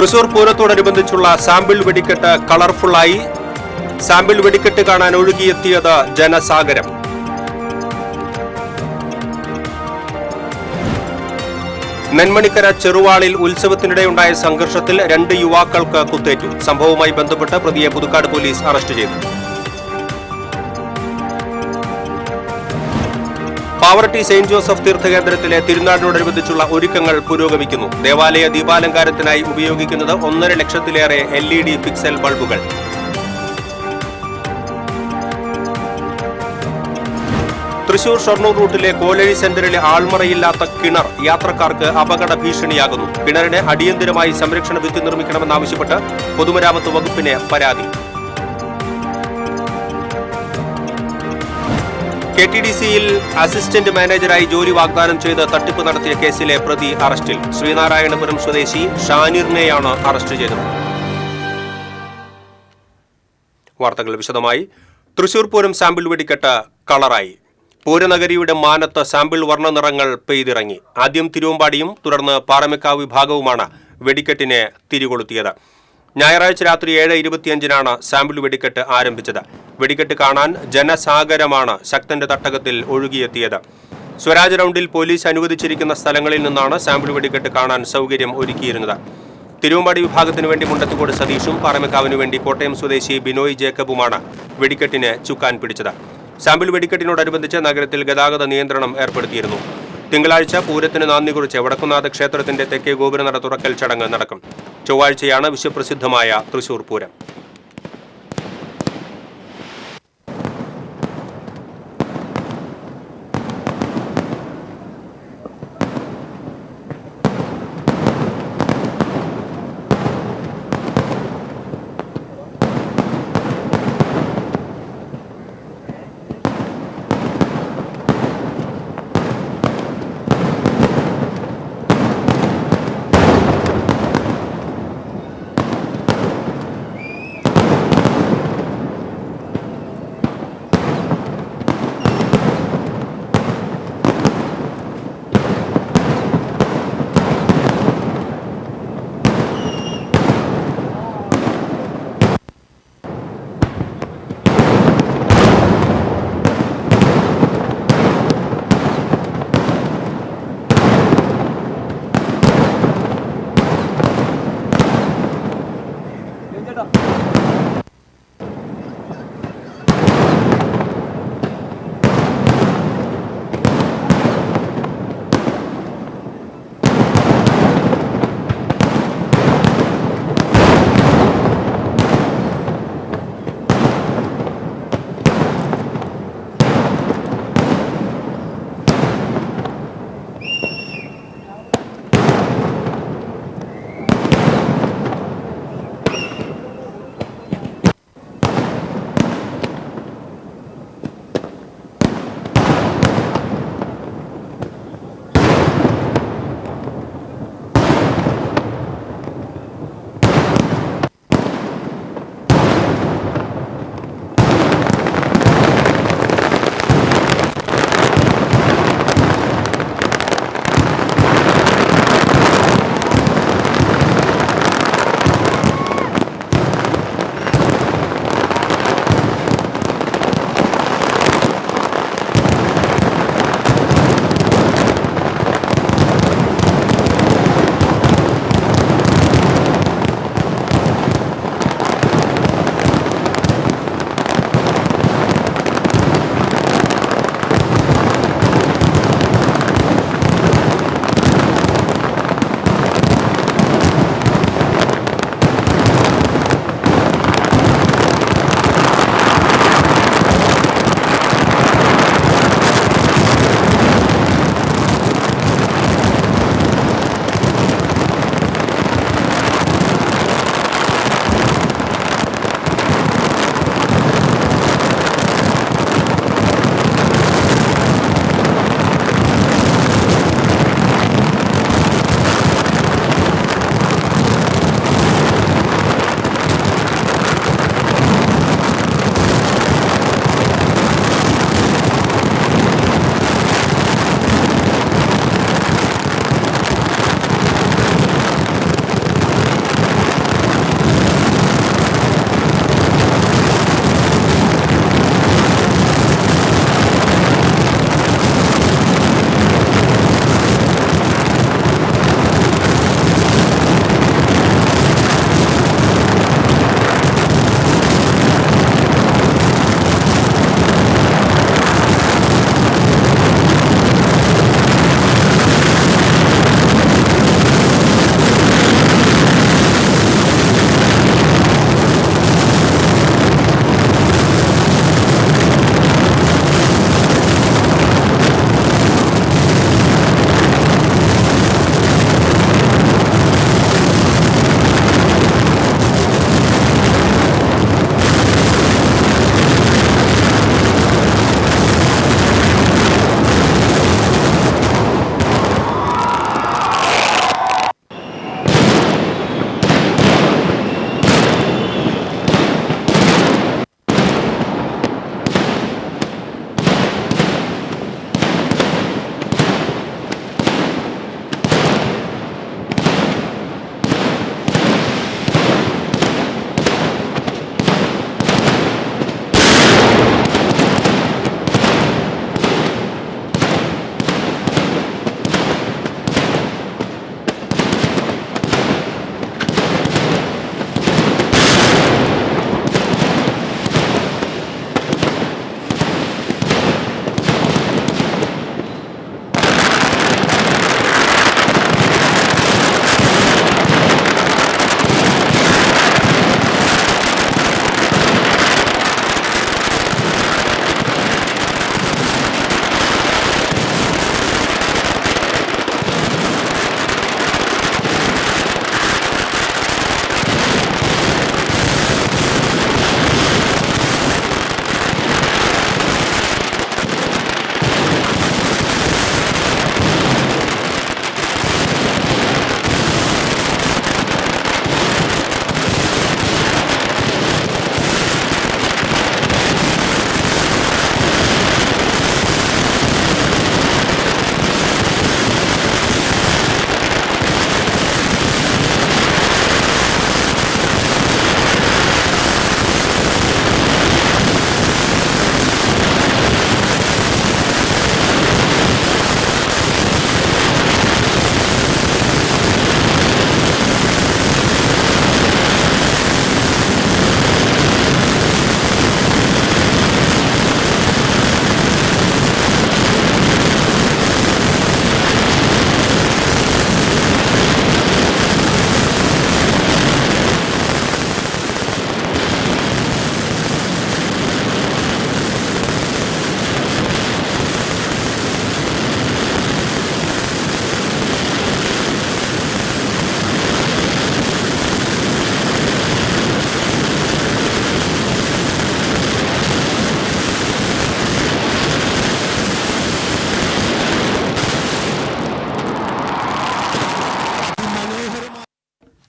Thrissur പൂരത്തോടനുബന്ധിച്ചുള്ള sample വെടിക്കെട്ട് കളർഫുള്ളായി. Sample വെടിക്കെട്ട് കാണാൻ ഒഴുകിയെത്തിയത് ജനസാഗരം. നെന്മണിക്കര ചെറുവാളിൽ ഉത്സവത്തിനിടെയുണ്ടായ സംഘർഷത്തിൽ 2 യുവാക്കൾക്ക് കുത്തേറ്റു. സംഭവവുമായി ബന്ധപ്പെട്ട് പ്രതിയെ പുതുക്കാട് പോലീസ് അറസ്റ്റ് ചെയ്തു. പാവറട്ടി സെയിന്റ് ജോസഫ് തീർത്ഥകേന്ദ്രത്തിലെ തിരുനാളിനോടനുബന്ധിച്ചുള്ള ഒരുക്കങ്ങൾ പുരോഗമിക്കുന്നു. ദേവാലയ ദീപാലങ്കാരത്തിനായി ഉപയോഗിക്കുന്നത് 1.5 ലക്ഷത്തിലേറെ LED പിക്സൽ ബൾബുകൾ. തൃശൂർ ഷൊർണൂർ റൂട്ടിലെ കോലഴി സെന്ററിലെ ആൾമറയില്ലാത്ത കിണർ യാത്രക്കാർക്ക് അപകട ഭീഷണിയാകുന്നു. കിണറിന് അടിയന്തരമായി സംരക്ഷണ ഭിത്തി നിർമ്മിക്കണമെന്നാവശ്യപ്പെട്ട് പൊതുമരാമത്ത് വകുപ്പിന് പരാതി. KTDCയിൽ അസിസ്റ്റന്റ് മാനേജറായി ജോലി വാഗ്ദാനം ചെയ്ത് തട്ടിപ്പ് നടത്തിയ കേസിലെ പ്രതി അറസ്റ്റിൽ. ശ്രീനാരായണപുരം സ്വദേശി ഷാനിറിനെയാണ് അറസ്റ്റ് ചെയ്തത്. വാർത്തകൾ വിശദമായി. തൃശൂർ പൂരം സാമ്പിൾ വെടിക്കെട്ട് കളറായി. പൂരനഗരിയുടെ മാനത്ത് സാമ്പിൾ വർണ്ണനിറങ്ങൾ പെയ്തിറങ്ങി. ആദ്യം തിരുവമ്പാടിയും തുടർന്ന് പാറമേക്കാവ് വിഭാഗവുമാണ് വെടിക്കെട്ടിനെ തിരികൊളുത്തിയത്. ഞായറാഴ്ച രാത്രി 7:25-നാണ് സാമ്പിൾ വെടിക്കെട്ട് ആരംഭിച്ചത്. വെടിക്കെട്ട് കാണാൻ ജനസാഗരമാണ് ശക്തന്റെ തട്ടകത്തിൽ ഒഴുകിയെത്തിയത്. സ്വരാജ് റൗണ്ടിൽ പോലീസ് അനുവദിച്ചിരിക്കുന്ന സ്ഥലങ്ങളിൽ നിന്നാണ് സാമ്പിൾ വെടിക്കെട്ട് കാണാൻ സൗകര്യം ഒരുക്കിയിരുന്നത്. തിരുവമ്പാടി വിഭാഗത്തിനു വേണ്ടി മുണ്ടത്തുകോട് സതീഷും പാറമേക്കാവിനു വേണ്ടി കോട്ടയം സ്വദേശി ബിനോയ് ജേക്കബുമാണ് വെടിക്കെട്ടിന് ചുക്കാൻ പിടിച്ചത്. സാമ്പിൾ വെടിക്കെട്ടിനോടനുബന്ധിച്ച് നഗരത്തിൽ ഗതാഗത നിയന്ത്രണം ഏർപ്പെടുത്തിയിരുന്നു. തിങ്കളാഴ്ച പൂരത്തിന് നാന്ദി കുറിച്ച് വടക്കുംനാഥ ക്ഷേത്രത്തിന്റെ തെക്കേ ഗോപുരനട തുറക്കൽ ചടങ്ങ് നടക്കും. ചൊവ്വാഴ്ചയാണ് വിശ്വപ്രസിദ്ധമായ തൃശൂർ പൂരം.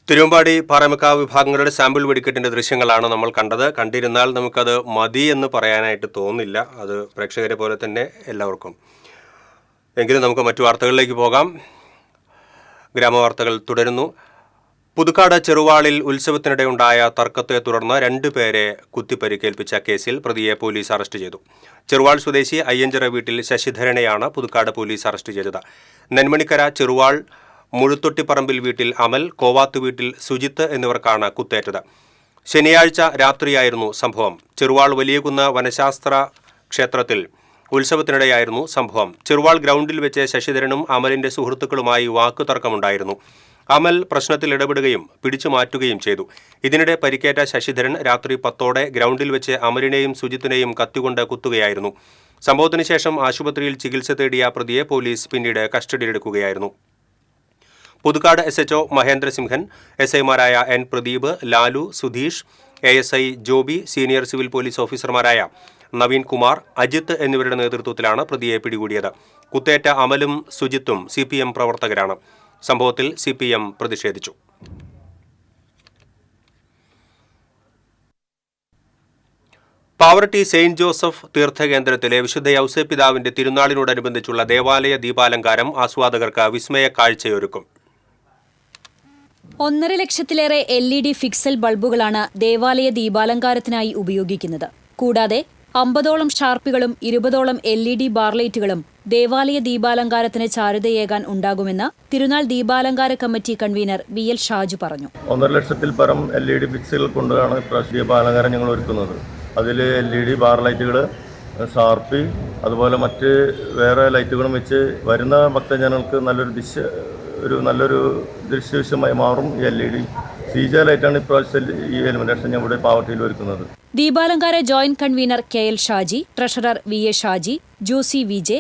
തിരുവമ്പാടി പാറമേക്കാവ് വിഭാഗങ്ങളുടെ സാമ്പിൾ വെടിക്കെട്ടിന്റെ ദൃശ്യങ്ങളാണ് നമ്മൾ കണ്ടിരുന്നാൽ നമുക്കത് മതി എന്ന് പറയാനായിട്ട് തോന്നില്ല. അത് പ്രേക്ഷകരെ പോലെ തന്നെ എല്ലാവർക്കും. എങ്കിലും നമുക്ക് മറ്റു വാർത്തകളിലേക്ക് പോകാം. ഗ്രാമവാർത്തകൾ തുടരുന്നു. പുതുക്കാട് ചെറുവാളിൽ ഉത്സവത്തിനിടെയുണ്ടായ തർക്കത്തെ തുടർന്ന് 2 പേരെ കുത്തിപ്പരിക്കേൽപ്പിച്ച കേസിൽ പ്രതിയെ പോലീസ് അറസ്റ്റ് ചെയ്തു. ചെറുവാൾ സ്വദേശി അയ്യഞ്ചിറ വീട്ടിൽ ശശിധരനെയാണ് പുതുക്കാട് പോലീസ് അറസ്റ്റ് ചെയ്തത്. നെന്മണിക്കര ചെറുവാൾ മുഴുത്തൊട്ടിപ്പറമ്പിൽ വീട്ടിൽ അമൽ, കോവാത്ത് വീട്ടിൽ സുജിത്ത് എന്നിവർക്കാണ് കുത്തേറ്റത്. ശനിയാഴ്ച രാത്രിയായിരുന്നു സംഭവം. ചെറുവാൾ വലിയകുന്ന് വനശാസ്ത്ര ക്ഷേത്രത്തിൽ ഉത്സവത്തിനിടെയായിരുന്നു സംഭവം. ചെറുവാൾ ഗ്രൗണ്ടിൽ വെച്ച് ശശിധരനും അമലിന്റെ സുഹൃത്തുക്കളുമായി വാക്കുതർക്കമുണ്ടായിരുന്നു. അമൽ പ്രശ്നത്തിൽ ഇടപെടുകയും പിടിച്ചു മാറ്റുകയും ചെയ്തു. ഇതിനിടെ പരിക്കേറ്റ ശശിധരൻ രാത്രി 10ഓടെ ഗ്രൗണ്ടിൽ വെച്ച് അമലിനെയും സുജിത്തിനെയും കത്തികൊണ്ട് കുത്തുകയായിരുന്നു. സംഭവത്തിന് ശേഷം ആശുപത്രിയിൽ ചികിത്സ തേടിയ പ്രതിയെ പോലീസ് പിന്നീട് കസ്റ്റഡിയിലെടുക്കുകയായിരുന്നു. പുതുക്കാട് SHO മഹേന്ദ്രസിംഹൻ, SIമാരായ N Pradeep, Lalu, Sudheesh, ASI Joby, senior civil police ഓഫീസർമാരായ നവീൻ കുമാർ, അജിത്ത് എന്നിവരുടെ നേതൃത്വത്തിലാണ് പ്രതിയെ പിടികൂടിയത്. കുത്തേറ്റ അമലും സുജിത്തും CPM പ്രവർത്തകരാണ്. സംഭവത്തിൽ CPM പ്രതിഷേധിച്ചു. പാവറട്ടി സെയിന്റ് ജോസഫ് തീർത്ഥകേന്ദ്രത്തിലെ വിശുദ്ധ യൗസേപ്പിതാവിന്റെ തിരുനാളിനോടനുബന്ധിച്ചുള്ള ദേവാലയ ദീപാലങ്കാരം ആസ്വാദകർക്ക് വിസ്മയ കാഴ്ചയൊരുക്കും. 1.5 ലക്ഷത്തിലേറെ LED ഫിക്സൽ ബൾബുകളാണ് ദേവാലയ ദീപാലങ്കാരത്തിനായി ഉപയോഗിക്കുന്നത്. കൂടാതെ 50ഓളം ഷാർപ്പികളും 20ഓളം LED ബാർലൈറ്റുകളും ദേവാലയ ദീപാലങ്കാരത്തിന് ചാരുതയേകാൻ ഉണ്ടാകുമെന്ന് തിരുനാൾ ദീപാലങ്കാര കമ്മിറ്റി കൺവീനർ VL ഷാജു പറഞ്ഞു. 1.5 ലക്ഷത്തിൽ പരം LED ഫിക്സുകൾ കൊണ്ടാണ് ദീപാലങ്കാരം ഞങ്ങൾ ഒരുക്കുന്നത്. അതിൽ LED ബാർലൈറ്റുകൾ, ഷാർപ്പി, അതുപോലെ മറ്റ് വേറെ ലൈറ്റുകളും വെച്ച് വരുന്ന ഭക്തജനങ്ങൾക്ക് നല്ലൊരു ദൃശ്യവിഷയമായി മാറും. ഈ LED CJ ലൈറ്റാണ് ഇപ്രാവശ്യം ഈ എലിമിനേഷൻ ഞങ്ങളുടെ പാവട്ടിയിൽ ഒരുക്കുന്നത്. ദീപാലങ്കാര joint convener KL Shaji, treasurer VA Shaji, Josy VJ,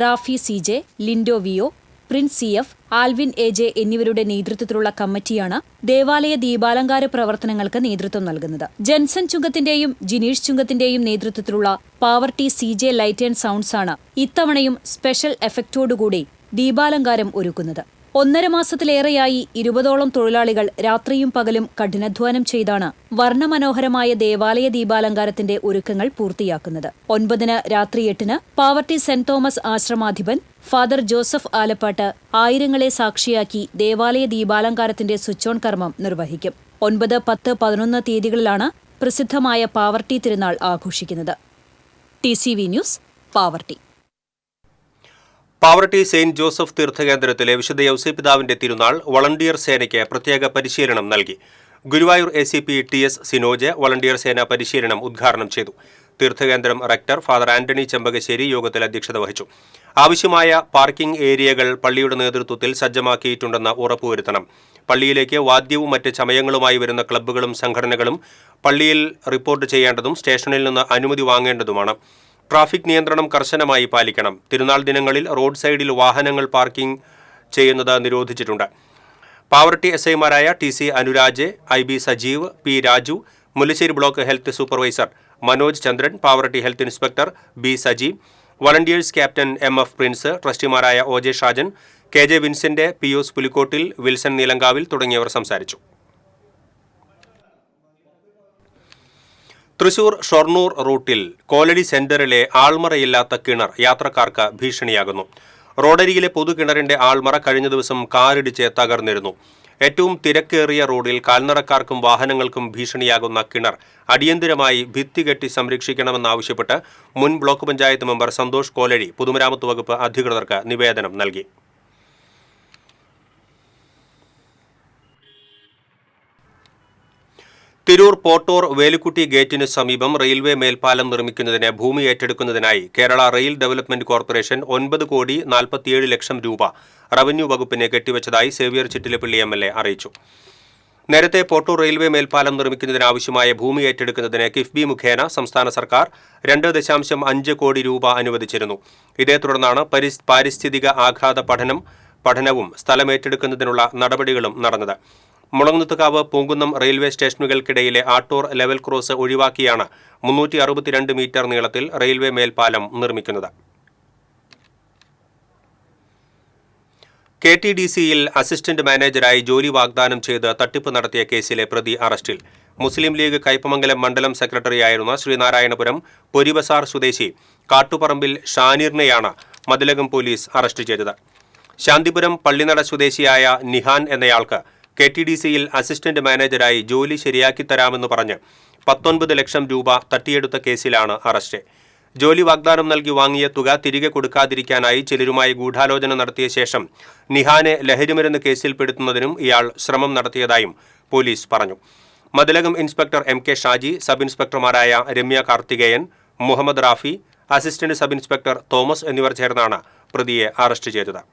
Rafi CJ, Lindo VO, Prince CF, Alvin AJ എന്നിവരുടെ നേതൃത്വത്തിലുള്ള കമ്മിറ്റിയാണ് ദേവാലയ ദീപാലങ്കാര പ്രവർത്തനങ്ങൾക്ക് നേതൃത്വം നൽകുന്നത്. ജെൻസൺ ചുങ്കത്തിന്റെയും ജിനീഷ് ചുങ്കത്തിന്റെയും നേതൃത്വത്തിലുള്ള Pavaratty CJ light and sounds ആണ് ഇത്തവണയും സ്പെഷ്യൽ എഫക്റ്റോടുകൂടി ദീപാലങ്കാരം ഒരുക്കുന്നത്. 1.5 മാസത്തിലേറെയായി 20ഓളം തൊഴിലാളികൾ രാത്രിയും പകലും കഠിനാധ്വാനം ചെയ്താണ് വർണ്ണമനോഹരമായ ദേവാലയ ദീപാലങ്കാരത്തിന്റെ ഒരുക്കങ്ങൾ പൂർത്തിയാക്കുന്നത്. 9 രാത്രി 8 പാവർട്ടി സെന്റ് തോമസ് ആശ്രമാധിപൻ ഫാദർ ജോസഫ് ആലപ്പാട്ട് ആയിരങ്ങളെ സാക്ഷിയാക്കി ദേവാലയ ദീപാലങ്കാരത്തിന്റെ സ്വിച്ച് ഓൺ കർമ്മം നിർവഹിക്കും. 9, 10, 11 തീയതികളിലാണ് പ്രസിദ്ധമായ പാവർട്ടി തിരുനാൾ ആഘോഷിക്കുന്നത്. TCV news, Pavaratty. Pavaratty Saint Joseph തീർത്ഥകേന്ദ്രത്തിലെ വിശുദ്ധ യൗസേപ്പിതാവിന്റെ തിരുനാൾ വളണ്ടിയർ സേനയ്ക്ക് പ്രത്യേക പരിശീലനം നൽകി. Guruvayur ACP TS Sinoj volunteer സേന പരിശീലനം ഉദ്ഘാടനം ചെയ്തു. തീർത്ഥകേന്ദ്രം റെക്ടർ ഫാദർ ആന്റണി ചെമ്പകശ്ശേരി യോഗത്തിൽ അധ്യക്ഷത വഹിച്ചു. ആവശ്യമായ പാർക്കിംഗ് ഏരിയകൾ പള്ളിയുടെ നേതൃത്വത്തിൽ സജ്ജമാക്കിയിട്ടുണ്ടെന്ന് ഉറപ്പുവരുത്തണം. പള്ളിയിലേക്ക് വാദ്യവും മറ്റ് ചമയങ്ങളുമായി വരുന്ന ക്ലബ്ബുകളും സംഘടനകളും പള്ളിയിൽ റിപ്പോർട്ട് ചെയ്യേണ്ടതും സ്റ്റേഷനിൽ നിന്ന് അനുമതി വാങ്ങേണ്ടതുമാണ്. ട്രാഫിക് നിയന്ത്രണം കർശനമായി പാലിക്കണം. തിരുനാൾ ദിനങ്ങളിൽ റോഡ് സൈഡിൽ വാഹനങ്ങൾ പാർക്കിംഗ് ചെയ്യുന്നത് നിരോധിച്ചിട്ടുണ്ട്. പാവറട്ടി SIമാരായ TC Anuraj, IB Sajeev, P Raju, Mullassery block health supervisor Manoj Chandran, Pavaratty health inspector B Saji, volunteers captain MF Prince, ട്രസ്റ്റിമാരായ OJ Shajan, KJ Vincent, POS Pulikkottil, Wilson Neelankavil തുടങ്ങിയവർ സംസാരിച്ചു. തൃശൂർ ഷൊർണൂർ റൂട്ടിൽ കോലടി സെന്ററിലെ ആൾമറയില്ലാത്ത കിണർ യാത്രക്കാർക്ക് ഭീഷണിയാകുന്നു. റോഡരികിലെ പൊതുകിണറിന്റെ ആൾമറ കഴിഞ്ഞ ദിവസം കാറിടിച്ച് തകർന്നിരുന്നു. ഏറ്റവും തിരക്കേറിയ റോഡിൽ കാൽനടക്കാർക്കും വാഹനങ്ങൾക്കും ഭീഷണിയാകുന്ന കിണർ അടിയന്തരമായി ഭിത്തി കെട്ടി സംരക്ഷിക്കണമെന്നാവശ്യപ്പെട്ട് മുൻ ബ്ലോക്ക് പഞ്ചായത്ത് മെമ്പർ സന്തോഷ് കോലടി പൊതുമരാമത്ത് വകുപ്പ് അധികൃതർക്ക് നിവേദനം നൽകി. തിരൂർ പോട്ടൂർ വേലുക്കുട്ടി ഗേറ്റിന് സമീപം റെയിൽവേ മേൽപ്പാലം നിർമ്മിക്കുന്നതിന് ഭൂമി ഏറ്റെടുക്കുന്നതിനായി കേരള റെയിൽ ഡെവലപ്മെന്റ് കോർപ്പറേഷൻ 9,47 ലക്ഷം രൂപ റവന്യൂ വകുപ്പിന് കെട്ടിവച്ചതായി സേവ്യർ ചിറ്റിലപ്പള്ളി MLA അറിയിച്ചു. നേരത്തെ പോട്ടൂർ റെയിൽവേ മേൽപ്പാലം നിർമ്മിക്കുന്നതിനാവശ്യമായ ഭൂമി ഏറ്റെടുക്കുന്നതിന് കിഫ്ബി മുഖേന സംസ്ഥാന സർക്കാർ 2.5 കോടി രൂപ അനുവദിച്ചിരുന്നു. ഇതേ തുടർന്നാണ് പാരിസ്ഥിതിക ആഘാത പഠനവും സ്ഥലമേറ്റെടുക്കുന്നതിനുള്ള നടപടികളും നടന്നത്. മുളങ്ങുന്നത്തുകാവ് പൂങ്കുന്നം റെയിൽവേ സ്റ്റേഷനുകൾക്കിടയിലെ ആട്ടൂർ ലെവൽ ക്രോസ് ഒഴിവാക്കിയാണ് 362 മീറ്റർ നീളത്തിൽ റെയിൽവേ മേൽപ്പാലം നിർമ്മിക്കുന്നത്. KTDCയിൽ അസിസ്റ്റന്റ് മാനേജരായി ജോലി വാഗ്ദാനം ചെയ്ത് തട്ടിപ്പ് നടത്തിയ കേസിലെ പ്രതി അറസ്റ്റിൽ. മുസ്ലിം ലീഗ് കയ്പമംഗലം മണ്ഡലം സെക്രട്ടറിയായിരുന്ന ശ്രീനാരായണപുരം പൊരിബസാർ സ്വദേശി കാട്ടുപറമ്പിൽ ഷാനീറിനെയാണ് മതിലകം പോലീസ് അറസ്റ്റ് ചെയ്തത്. ശാന്തിപുരം പള്ളിനട സ്വദേശിയായ നിഹാൻ എന്നയാൾക്ക് KTDCയിൽ അസിസ്റ്റന്റ് മാനേജരായി ജോലി ശരിയാക്കി തരാമെന്ന് പറഞ്ഞ് 19 ലക്ഷം രൂപ തട്ടിയെടുത്ത കേസിലാണ് അറസ്റ്റ്. ജോലി വാഗ്ദാനം നൽകി വാങ്ങിയ തുക തിരികെ കൊടുക്കാതിരിക്കാനായി ചിലരുമായി ഗൂഢാലോചന നടത്തിയ ശേഷം നിഹാനെ ലഹരിമരുന്ന് കേസിൽപ്പെടുത്തുന്നതിനും ഇയാൾ ശ്രമം നടത്തിയതായും പോലീസ് പറഞ്ഞു. Mathilakam inspector MK Shaji, sub ഇൻസ്പെക്ടർമാരായ Ramya Karthikeyan, Muhammad Rafi, assistant sub inspector Thomas എന്നിവർ ചേർന്നാണ് പ്രതിയെ അറസ്റ്റ് ചെയ്തത്.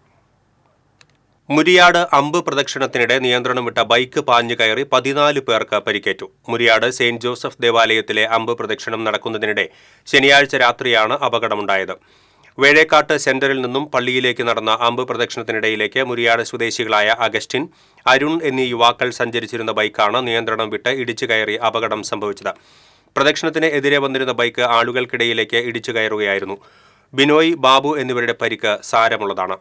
മുരിയാട് അമ്പ് പ്രദക്ഷിണത്തിനിടെ നിയന്ത്രണം വിട്ട ബൈക്ക് പാഞ്ഞു കയറി 14 പേർക്ക് പരിക്കേറ്റു. മുരിയാട് സെയിന്റ് ജോസഫ് ദേവാലയത്തിലെ അമ്പ് പ്രദക്ഷിണം നടക്കുന്നതിനിടെ ശനിയാഴ്ച രാത്രിയാണ് അപകടമുണ്ടായത്. വേഴേക്കാട്ട് സെന്ററിൽ നിന്നും പള്ളിയിലേക്ക് നടന്ന അമ്പ് പ്രദക്ഷിണത്തിനിടയിലേക്ക് മുരിയാട് സ്വദേശികളായ അഗസ്റ്റിൻ, അരുൺ എന്നീ യുവാക്കൾ സഞ്ചരിച്ചിരുന്ന ബൈക്കാണ് നിയന്ത്രണം വിട്ട് ഇടിച്ചു കയറി അപകടം സംഭവിച്ചത്. പ്രദക്ഷിണത്തിന് എതിരെ വന്നിരുന്ന ബൈക്ക് ആളുകൾക്കിടയിലേക്ക് ഇടിച്ചു കയറുകയായിരുന്നു. ബിനോയ്, ബാബു എന്നിവരുടെ പരിക്ക് സാരമുള്ളതാണ്.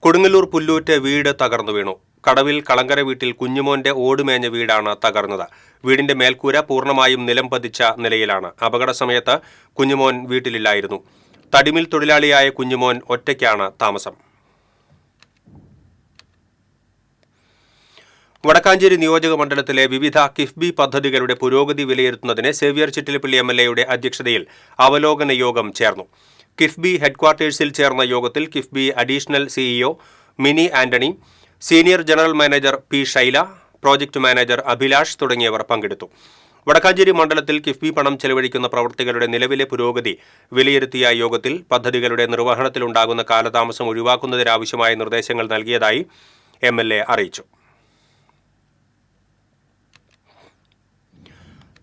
കൊടുങ്ങല്ലൂർ പുല്ലൂറ്റ് വീട് തകർന്നു വീണു. കടവിൽ കളങ്കര വീട്ടിൽ കുഞ്ഞുമോന്റെ ഓടുമേഞ്ഞ വീടാണ് തകർന്നത്. വീടിന്റെ മേൽക്കൂര പൂർണ്ണമായും നിലം പതിച്ച നിലയിലാണ്. അപകട സമയത്ത് കുഞ്ഞുമോൻ വീട്ടിലില്ലായിരുന്നു. തടിമിൽ തൊഴിലാളിയായ കുഞ്ഞുമോൻ ഒറ്റയ്ക്കാണ് താമസം. വടക്കാഞ്ചേരി നിയോജക മണ്ഡലത്തിലെ വിവിധ കിഫ്ബി പദ്ധതികളുടെ പുരോഗതി വിലയിരുത്തുന്നതിന് സേവ്യർ ചിറ്റിലപ്പള്ളി MLAയുടെ അധ്യക്ഷതയിൽ അവലോകന യോഗം ചേർന്നു. കിഫ്ബി ഹെഡ്ക്വാർട്ടേഴ്സിൽ ചേർന്ന യോഗത്തിൽ KIIFB additional CEO mini Antony, senior general manager P Shaila, project manager Abhilash തുടങ്ങിയവർ പങ്കെടുത്തു. വടക്കാഞ്ചേരി മണ്ഡലത്തിൽ കിഫ്ബി പണം ചെലവഴിക്കുന്ന പ്രവൃത്തികളുടെ നിലവിലെ പുരോഗതി വിലയിരുത്തിയ യോഗത്തിൽ പദ്ധതികളുടെ നിർവഹണത്തിലുണ്ടാകുന്ന കാലതാമസം ഒഴിവാക്കുന്നതിനാവശ്യമായ നിർദ്ദേശങ്ങൾ നൽകിയതായി MLA അറിയിച്ചു.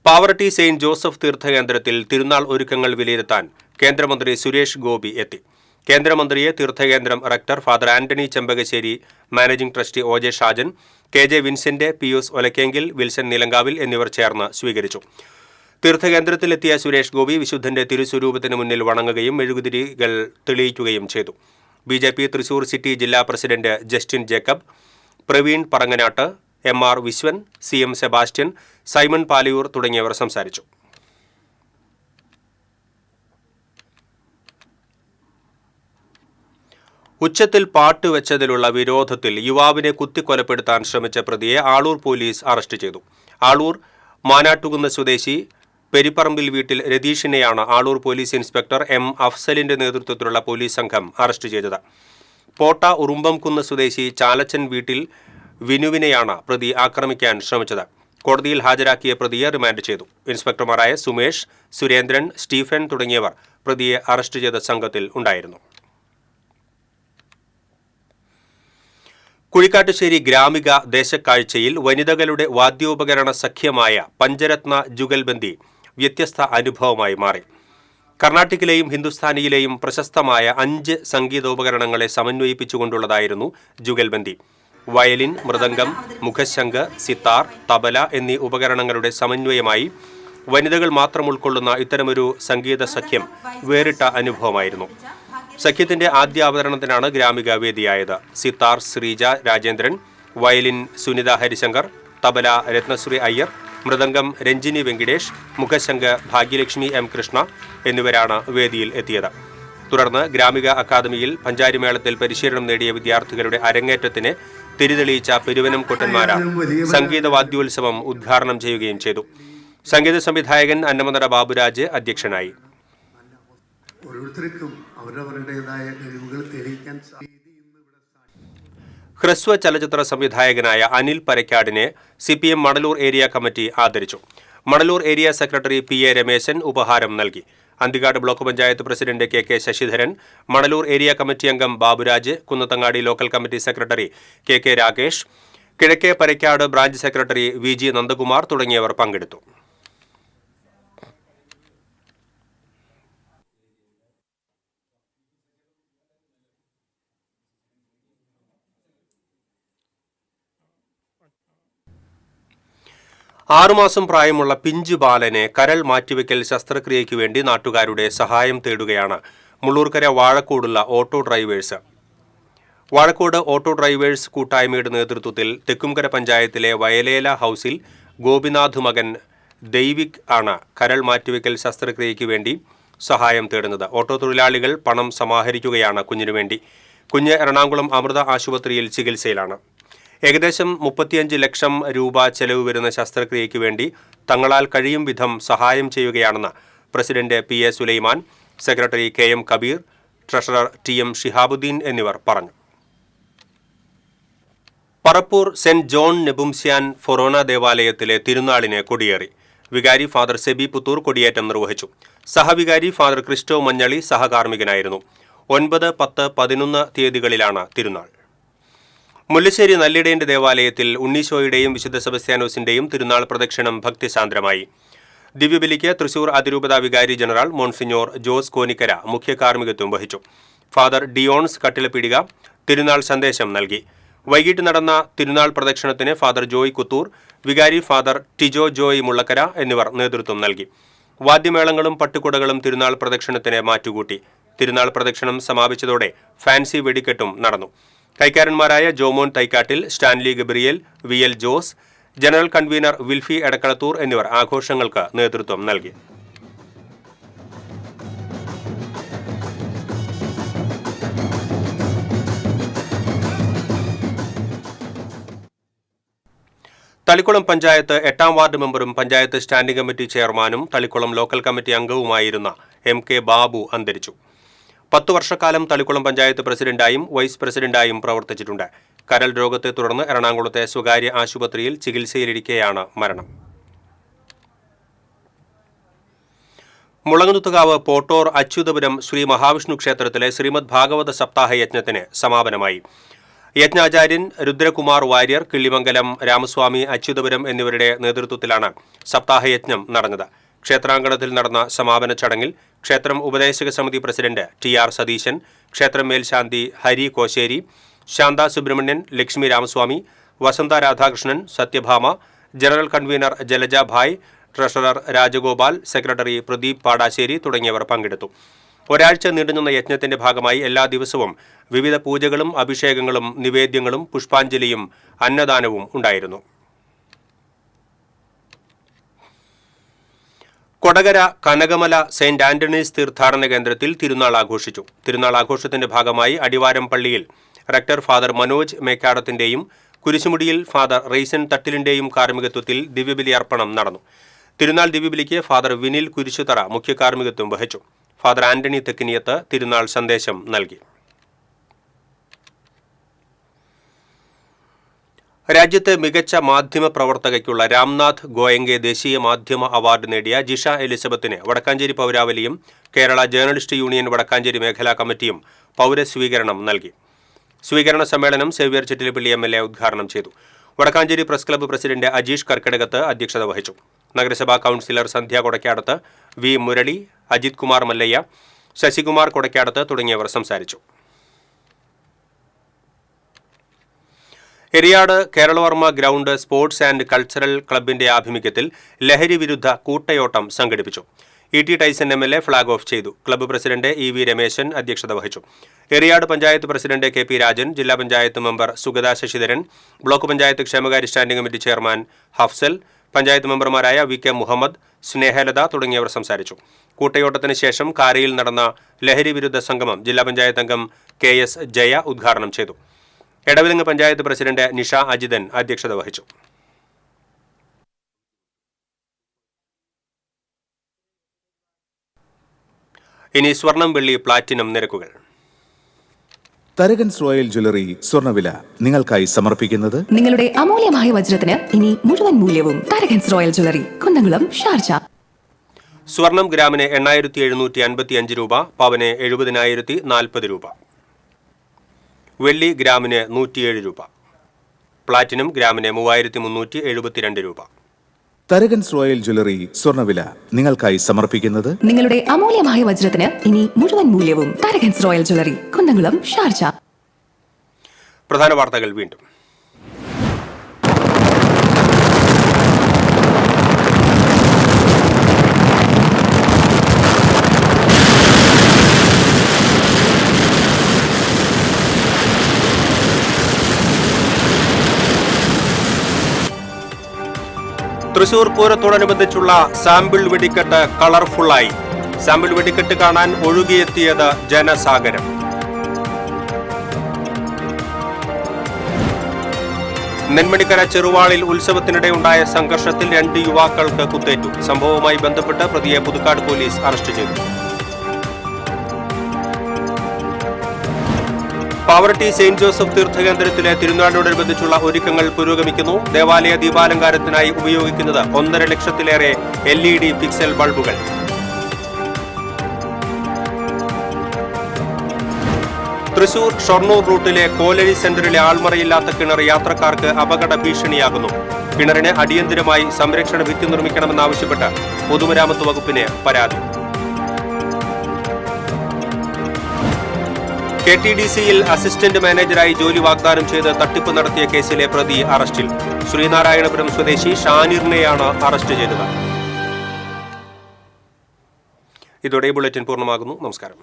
പാവറട്ടി സെയിന്റ് ജോസഫ് തീർത്ഥകേന്ദ്രത്തിൽ തിരുനാൾ ഒരുക്കങ്ങൾ വിലയിരുത്താൻ കേന്ദ്രമന്ത്രി സുരേഷ് ഗോപി എത്തി. കേന്ദ്രമന്ത്രിയെ തീർത്ഥകേന്ദ്രം rector Father Antony Chembakassery, managing trustee OJ Shajan, KJ Vincent, Pius Olakkengil, Wilson Nilankavil എന്നിവർ ചേർന്ന് സ്വീകരിച്ചു. തീർത്ഥകേന്ദ്രത്തിലെത്തിയ സുരേഷ് ഗോപി വിശുദ്ധന്റെ തിരുസ്വരൂപത്തിന് മുന്നിൽ വണങ്ങുകയും മെഴുകുതിരികൾ തെളിയിക്കുകയും ചെയ്തു. BJP തൃശൂർ സിറ്റി ജില്ലാ president Justin Jacob, Praveen Parangattu, MR Viswan, CM Sebastian, Simon Paliyoor തുടങ്ങിയവർ സംസാരിച്ചു. ഉച്ചത്തിൽ പാട്ട് വെച്ചതിലുള്ള വിരോധത്തിൽ യുവാവിനെ കുത്തിക്കൊലപ്പെടുത്താൻ ശ്രമിച്ച പ്രതിയെ ആളൂർ പോലീസ് അറസ്റ്റ് ചെയ്തു. ആളൂർ മാനാട്ടുകുന്ന് സ്വദേശി പെരിപ്പറമ്പിൽ വീട്ടിൽ രതീഷിനെയാണ് ആളൂർ പോലീസ് ഇൻസ്പെക്ടർ M അഫ്സലിന്റെ നേതൃത്വത്തിലുള്ള പോലീസ് സംഘം അറസ്റ്റ് ചെയ്തത്. പോട്ട ഉറുമ്പംകുന്ന് സ്വദേശി ചാലച്ചൻ വീട്ടിൽ വിനുവിനെയാണ് പ്രതി ആക്രമിക്കാൻ ശ്രമിച്ചത്. കോടതിയിൽ ഹാജരാക്കിയ പ്രതിയെ റിമാൻഡ് ചെയ്തു. ഇൻസ്പെക്ടർമാരായ സുമേഷ്, സുരേന്ദ്രൻ, സ്റ്റീഫൻ തുടങ്ങിയവർ പ്രതിയെ അറസ്റ്റ് ചെയ്ത സംഘത്തിൽ ഉണ്ടായിരുന്നു. കുഴിക്കാട്ടുശ്ശേരി ഗ്രാമിക ദേശക്കാഴ്ചയിൽ വനിതകളുടെ വാദ്യോപകരണ സഖ്യമായ പഞ്ചരത്ന ജുഗൽബന്ദി വ്യത്യസ്ത അനുഭവമായി മാറി. കർണാട്ടിക്കിലെയും ഹിന്ദുസ്ഥാനിയിലെയും പ്രശസ്തമായ 5 സംഗീതോപകരണങ്ങളെ സമന്വയിപ്പിച്ചുകൊണ്ടുള്ളതായിരുന്നു ജുഗൽബന്ദി. വയലിൻ, മൃദംഗം, മുഖശംഖ്, സിത്താർ, തബല എന്നീ ഉപകരണങ്ങളുടെ സമന്വയമായി വനിതകൾ മാത്രം ഉൾക്കൊള്ളുന്ന ഇത്തരമൊരു സംഗീത സഖ്യം വേറിട്ട അനുഭവമായിരുന്നു. സഖ്യത്തിന്റെ ആദ്യ അവതരണത്തിനാണ് ഗ്രാമിക വേദിയായത്. സിത്താർ ശ്രീജ രാജേന്ദ്രൻ, വയലിൻ സുനിത ഹരിശങ്കർ, തബല രത്നശ്രീ അയ്യർ, മൃദംഗം രഞ്ജിനി വെങ്കിടേഷ്, മുഖശംഖ് ഭാഗ്യലക്ഷ്മി M കൃഷ്ണ എന്നിവരാണ് വേദിയിൽ എത്തിയത്. തുടർന്ന് ഗ്രാമിക അക്കാദമിയിൽ പഞ്ചാരിമേളത്തിൽ പരിശീലനം നേടിയ വിദ്യാർത്ഥികളുടെ അരങ്ങേറ്റത്തിന് തിരിതെളിയിച്ച പെരുവനം കൊട്ടന്മാര സംഗീത വാദ്യോത്സവം ഉദ്ഘാടനം ചെയ്യുകയും ചെയ്തു. സംഗീത സംവിധായകൻ അന്നമനട ബാബുരാജ് അധ്യക്ഷനായി. ഹ്രസ്വ ചലച്ചിത്ര സംവിധായകനായ അനിൽ പരക്കാടിനെ CPM മണലൂർ ഏരിയ കമ്മിറ്റി ആദരിച്ചു. Manalur area secretary PA Rameshan ഉപഹാരം നൽകി. Anthikad block panchayat president KK Sasidharan, Manalur area committee അംഗം Baburaj, Kunnathangadi local committee secretary KK Rakesh, കിഴക്കേ Parakkad branch secretary VG Nandakumar തുടങ്ങിയവർ പങ്കെടുത്തു. ആറുമാസം പ്രായമുള്ള പിഞ്ചു ബാലനെ കരൾ മാറ്റിവെക്കൽ ശസ്ത്രക്രിയയ്ക്ക് വേണ്ടി നാട്ടുകാരുടെ സഹായം തേടുകയാണ് മുള്ളൂർക്കര വാഴക്കോടുള്ള auto drivers. Vazhakode auto drivers കൂട്ടായ്മയുടെ നേതൃത്വത്തിൽ തെക്കുംകര പഞ്ചായത്തിലെ വയലേല ഹൌസിൽ ഗോപിനാഥ് മകൻ ദൈവിക് ആണ് കരൾ മാറ്റിവെക്കൽ ശസ്ത്രക്രിയയ്ക്ക് വേണ്ടി സഹായം തേടുന്നത്. ഓട്ടോ തൊഴിലാളികൾ പണം സമാഹരിക്കുകയാണ് കുഞ്ഞിനു വേണ്ടി. കുഞ്ഞ് എറണാകുളം അമൃത ആശുപത്രിയിൽ ചികിത്സയിലാണ്. ഏകദേശം 35 ലക്ഷം രൂപ ചെലവ് വരുന്ന ശസ്ത്രക്രിയയ്ക്ക് വേണ്ടി തങ്ങളാൽ കഴിയും വിധം സഹായം ചെയ്യുകയാണെന്ന് president PA Sulaiman, secretary KM Kabeer, treasurer TM Shihabuddin എന്നിവർ പറഞ്ഞു. പറപ്പൂർ സെന്റ് ജോൺ നെബുംസ്യാൻ ഫൊറോന ദേവാലയത്തിലെ തിരുനാളിനെ കൊടിയേറി. വികാരി ഫാദർ സെബി പുത്തൂർ കൊടിയേറ്റം നിർവഹിച്ചു. സഹവികാരി ഫാദർ ക്രിസ്റ്റോ മഞ്ഞളി സഹകാർമ്മികനായിരുന്നു. 9, 10, 11 തീയതികളിലാണ് തിരുനാൾ. മുല്ലശ്ശേരി നല്ലിടേന്റെ ദേവാലയത്തിൽ ഉണ്ണീശോയുടെയും വിശുദ്ധ സെബസ്ത്യാനോസിന്റെയും തിരുനാൾ പ്രദക്ഷിണം ഭക്തിസാന്ദ്രമായി. ദിവ്യബലിക്ക് തൃശൂർ അതിരൂപത വികാരി ജനറൽ മോൺസിഞ്ഞോർ ജോസ് കോനിക്കര മുഖ്യ കാർമ്മികത്വം വഹിച്ചു. ഫാദർ ഡിയോൺസ് കട്ടിലപ്പിടിക തിരുനാൾ സന്ദേശം നൽകി. വൈകിട്ട് നടന്ന തിരുനാൾ പ്രദക്ഷിണത്തിന് ഫാദർ ജോയ് കുത്തൂർ, വികാരി ഫാദർ ടിജോ ജോയ് മുള്ളക്കര എന്നിവർ നേതൃത്വം നൽകി. വാദ്യമേളങ്ങളും പട്ടുകുടകളും തിരുനാൾ പ്രദക്ഷിണത്തിന് മാറ്റുകൂട്ടി. തിരുനാൾ പ്രദക്ഷിണം സമാപിച്ചതോടെ ഫാൻസി വെടിക്കെട്ടും നടന്നു. കൈക്കാരന്മാരായ Jomon Thaikkattil, Stanley Gabriel, VL Jose, general convener Wilfy Edakkalathur എന്നിവർ ആഘോഷങ്ങൾക്ക് നേതൃത്വം നൽകി. തളിക്കുളം പഞ്ചായത്ത് 8ാം വാർഡ് മെമ്പറും പഞ്ചായത്ത് സ്റ്റാൻഡിംഗ് കമ്മിറ്റി ചെയർമാനും തളിക്കുളം ലോക്കൽ കമ്മിറ്റി അംഗവുമായിരുന്ന MK ബാബു അന്തരിച്ചു. 10 വർഷക്കാലം തളിക്കുളം പഞ്ചായത്ത് പ്രസിഡന്റായും വൈസ് പ്രസിഡന്റായും പ്രവർത്തിച്ചിട്ടുണ്ട്. കരൾ രോഗത്തെ തുടർന്ന് എറണാകുളത്തെ സ്വകാര്യ ആശുപത്രിയിൽ ചികിത്സയിലിരിക്കെയാണ് മരണം. മുളങ്ങുത്തുകാവ് പോട്ടോർ അച്യുതപുരം ശ്രീ മഹാവിഷ്ണു ക്ഷേത്രത്തിലെ ശ്രീമദ് ഭാഗവത സപ്താഹ യജ്ഞത്തിന് സമാപനമായി. യജ്ഞാചാര്യൻ രുദ്രകുമാർ വാര്യർ, കിള്ളിമംഗലം രാമസ്വാമി, അച്യുതപുരം എന്നിവരുടെ നേതൃത്വത്തിലാണ് സപ്താഹയജ്ഞം നടന്നത്. ക്ഷേത്രാങ്കണത്തിൽ നടന്ന സമാപന ചടങ്ങിൽ ക്ഷേത്രം ഉപദേശക സമിതി പ്രസിഡന്റ് TR സതീശൻ, ക്ഷേത്രം മേൽശാന്തി Hari Kosheri, Shantha Subramanian, Lakshmi Ramaswamy, Vasantha Radhakrishnan, Sathyabhama, general convener Jalaja Bhai, treasurer Rajagopal, secretary Pradeep Padasseri തുടങ്ങിയവർ പങ്കെടുത്തു. ഒരാഴ്ച നീണ്ടുനിന്ന യജ്ഞത്തിന്റെ ഭാഗമായി എല്ലാ ദിവസവും വിവിധ പൂജകളും അഭിഷേകങ്ങളും നിവേദ്യങ്ങളും പുഷ്പാഞ്ജലിയും അന്നദാനവും ഉണ്ടായിരുന്നു. കൊടകര കനകമല സെന്റ് ആന്റണീസ് തീർത്ഥാടന കേന്ദ്രത്തിൽ തിരുനാൾ ആഘോഷിച്ചു. തിരുനാൾ ആഘോഷത്തിന്റെ ഭാഗമായി അടിവാരം പള്ളിയിൽ റെക്ടർ ഫാദർ മനോജ് മേക്കാടത്തിന്റെയും കുരിശുമുടിയിൽ ഫാദർ റെയ്സൻ തട്ടിലിന്റെയും കാർമ്മികത്വത്തിൽ ദിവ്യബലി അർപ്പണം നടന്നു. തിരുനാൾ ദിവ്യബലിക്ക് ഫാദർ വിനിൽ കുരിശുതറ മുഖ്യ കാർമ്മികത്വം വഹിച്ചു. ഫാദർ ആന്റണി തെക്കിനിയത്ത് തിരുനാൾ സന്ദേശം നൽകി. രാജ്യത്തെ മികച്ച മാധ്യമ പ്രവർത്തകയ്ക്കുള്ള രാംനാഥ് ഗോയങ്കെ ദേശീയ മാധ്യമ അവാർഡ് നേടിയ ജിഷ എലിസബത്തിന് വടക്കാഞ്ചേരി പൗരാവലിയും കേരള ജേർണലിസ്റ്റ് യൂണിയൻ വടക്കാഞ്ചേരി മേഖലാ കമ്മിറ്റിയും പൗരസ്വീകരണം നൽകി. സ്വീകരണ സമ്മേളനം സേവ്യർ ചിറ്റിലപ്പള്ളി MLA ഉദ്ഘാടനം ചെയ്തു. Vadakkanchery press club president Ajeesh Karkidakath അധ്യക്ഷത വഹിച്ചു. നഗരസഭാ കൗൺസിലർ സന്ധ്യ കൊടക്കാടത്ത്, V മുരളി, അജിത് കുമാർ മല്ലയ്യ, ശശികുമാർ കൊടക്കാടത്ത് തുടങ്ങിയവർ സംസാരിച്ചു. Eriyad Keralavarma ground sports and cultural ക്ലബിന്റെ ആഭിമുഖ്യത്തിൽ ലഹരി വിരുദ്ധ കൂട്ടയോട്ടം സംഘടിപ്പിച്ചു. ET Tyson MLA flag off ചെയ്തു. ക്ലബ്ബ് പ്രസിഡന്റ് EV രമേശൻ അധ്യക്ഷത വഹിച്ചു. എറിയാട് പഞ്ചായത്ത് പ്രസിഡന്റ് KP രാജൻ, ജില്ലാ പഞ്ചായത്ത് മെമ്പർ സുഗത ശശിധരൻ, ബ്ലോക്ക് പഞ്ചായത്ത് ക്ഷേമകാര്യ standing committee chairman Hafsal, panchayat മെമ്പർമാരായ VK മുഹമ്മദ്, സ്നേഹലത തുടങ്ങിയവർ സംസാരിച്ചു. കൂട്ടയോട്ടത്തിന് ശേഷം കാരയിൽ നടന്ന ലഹരി വിരുദ്ധ സംഗമം ജില്ലാ പഞ്ചായത്ത് അംഗം KS ജയ ഉദ്ഘാടനം ചെയ്തു. എടവിലങ്ങ് പഞ്ചായത്ത് പ്രസിഡന്റ് നിഷ അജിതൻ അധ്യക്ഷത വഹിച്ചു. ഇനി സ്വർണം, വെള്ളി, പ്ലാറ്റിനം നിരക്കുകൾ. തരകൻസ് റോയൽ ജ്വല്ലറി സ്വർണ്ണവില നിങ്ങൾക്കായി സമർപ്പിക്കുന്നത് നിങ്ങളുടെ അമൂല്യമായ വജ്രത്തിന് ഇനി മുഴുവൻ മൂല്യവും Tharakans royal jewellery, Kunnamkulam, Sharjah. സ്വർണം ഗ്രാമിന് 8755 രൂപ, പവന് 70,040 രൂപ. വെള്ളി ഗ്രാമിന് 107 രൂപ. പ്ലാറ്റിനം ഗ്രാമിന് 3372 രൂപ. തരകൻസ് റോയൽ ജ്വല്ലറി സ്വർണ്ണവില നിങ്ങൾക്കായി സമർപ്പിക്കുന്നത് നിങ്ങളുടെ അമൂല്യമായ വജ്രത്തിന് ഇനി മുഴുവൻ മൂല്യവും Tharakans royal jewellery, Kunnamkulam, Sharjah. പ്രധാന വാർത്തകൾ വീണ്ടും. തൃശൂർ പൂരത്തോടനുബന്ധിച്ചുള്ള സാമ്പിൾ വെടിക്കെട്ട് കളർഫുള്ളായി. സാമ്പിൾ വെടിക്കെട്ട് കാണാൻ ഒഴുകിയെത്തിയത് ജനസാഗരം. നെന്മണിക്കര ചെറുവാളിൽ ഉത്സവത്തിനിടെയുണ്ടായ സംഘർഷത്തിൽ 2 യുവാക്കൾക്ക് കുത്തേറ്റു. സംഭവവുമായി ബന്ധപ്പെട്ട് പ്രതിയെ പുതുക്കാട് പോലീസ് അറസ്റ്റ് ചെയ്തു. പാവറട്ടി സെയിന്റ് ജോസഫ് തീർത്ഥകേന്ദ്രത്തിലെ തിരുനാളിനോടനുബന്ധിച്ചുള്ള ഒരുക്കങ്ങൾ പുരോഗമിക്കുന്നു. ദേവാലയ ദീപാലങ്കാരത്തിനായി ഉപയോഗിക്കുന്നത് 1.5 ലക്ഷത്തിലേറെ LED പിക്സൽ ബൾബുകൾ. തൃശൂർ ഷൊർണൂർ റൂട്ടിലെ കോലഴി സെന്ററിലെ ആൾമറയില്ലാത്ത കിണർ യാത്രക്കാർക്ക് അപകട ഭീഷണിയാകുന്നു. കിണറിന് അടിയന്തരമായി സംരക്ഷണ ഭിത്തി നിർമ്മിക്കണമെന്നാവശ്യപ്പെട്ട് പൊതുമരാമത്ത് വകുപ്പിന് പരാതി. KTDCയിൽ അസിസ്റ്റന്റ് മാനേജരായി ജോലി വാഗ്ദാനം ചെയ്ത് തട്ടിപ്പ് നടത്തിയ കേസിലെ പ്രതി അറസ്റ്റിൽ. ശ്രീനാരായണപുരം സ്വദേശി ഷാനിറിനെയാണ് അറസ്റ്റ് ചെയ്തത്. ഇതോടെ ബുള്ളറ്റിൻ പൂർണ്ണമാകുന്നു. നമസ്കാരം.